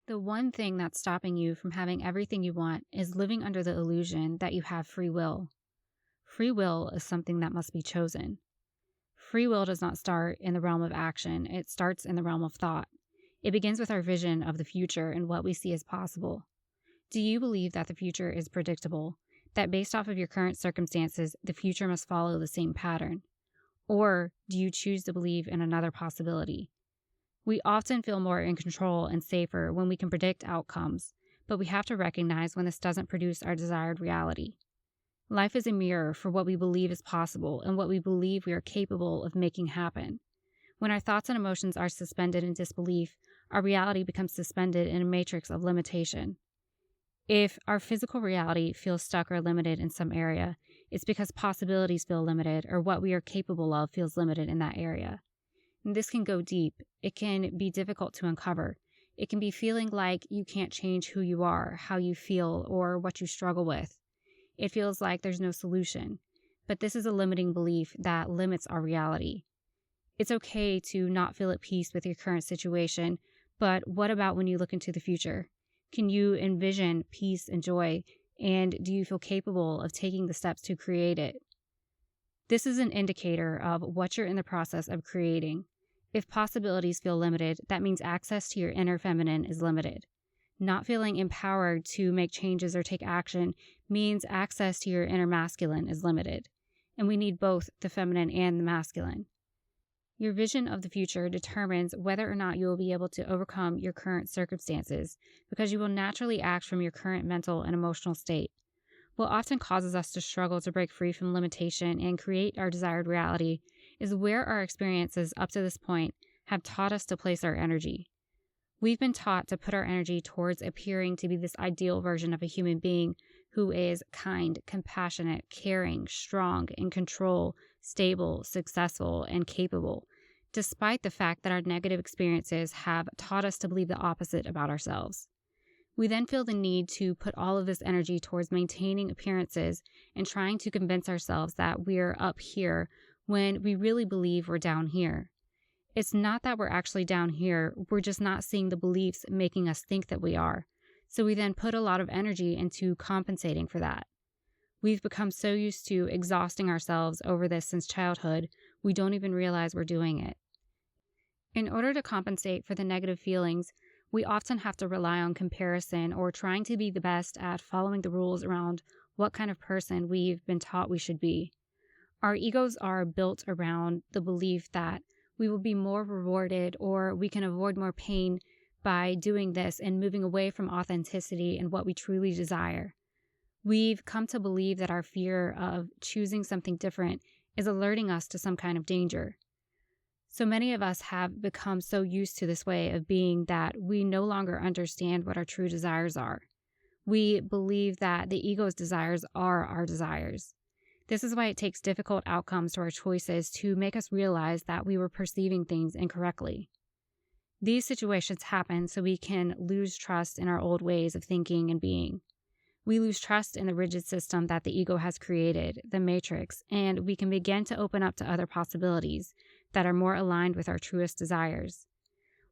The one thing that's stopping you from having everything you want is living under the illusion that you have free will. Free will is something that must be chosen. Free will does not start in the realm of action, it starts in the realm of thought. It begins with our vision of the future and what we see as possible. Do you believe that the future is predictable? That based off of your current circumstances, the future must follow the same pattern? Or do you choose to believe in another possibility? We often feel more in control and safer when we can predict outcomes, but we have to recognize when this doesn't produce our desired reality. Life is a mirror for what we believe is possible and what we believe we are capable of making happen. When our thoughts and emotions are suspended in disbelief, our reality becomes suspended in a matrix of limitation. If our physical reality feels stuck or limited in some area, it's because possibilities feel limited or what we are capable of feels limited in that area. And this can go deep. It can be difficult to uncover. It can be feeling like you can't change who you are, how you feel, or what you struggle with. It feels like there's no solution. But this is a limiting belief that limits our reality. It's okay to not feel at peace with your current situation, but what about when you look into the future? Can you envision peace and joy, and do you feel capable of taking the steps to create it? This is an indicator of what you're in the process of creating. If possibilities feel limited, that means access to your inner feminine is limited. Not feeling empowered to make changes or take action means access to your inner masculine is limited. And we need both the feminine and the masculine. Your vision of the future determines whether or not you will be able to overcome your current circumstances, because you will naturally act from your current mental and emotional state. What often causes us to struggle to break free from limitation and create our desired reality is where our experiences up to this point have taught us to place our energy. We've been taught to put our energy towards appearing to be this ideal version of a human being who is kind, compassionate, caring, strong, in control, stable, successful, and capable, despite the fact that our negative experiences have taught us to believe the opposite about ourselves. We then feel the need to put all of this energy towards maintaining appearances and trying to convince ourselves that we're up here when we really believe we're down here. It's not that we're actually down here, we're just not seeing the beliefs making us think that we are. So we then put a lot of energy into compensating for that. We've become so used to exhausting ourselves over this since childhood, we don't even realize we're doing it. In order to compensate for the negative feelings, we often have to rely on comparison or trying to be the best at following the rules around what kind of person we've been taught we should be. Our egos are built around the belief that we will be more rewarded or we can avoid more pain by doing this and moving away from authenticity and what we truly desire. We've come to believe that our fear of choosing something different is alerting us to some kind of danger. So many of us have become so used to this way of being that we no longer understand what our true desires are. We believe that the ego's desires are our desires. This is why it takes difficult outcomes to our choices to make us realize that we were perceiving things incorrectly. These situations happen so we can lose trust in our old ways of thinking and being. We lose trust in the rigid system that the ego has created, the matrix, and we can begin to open up to other possibilities that are more aligned with our truest desires.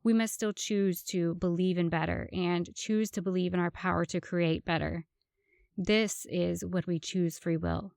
We must still choose to believe in better and choose to believe in our power to create better. This is when we choose free will.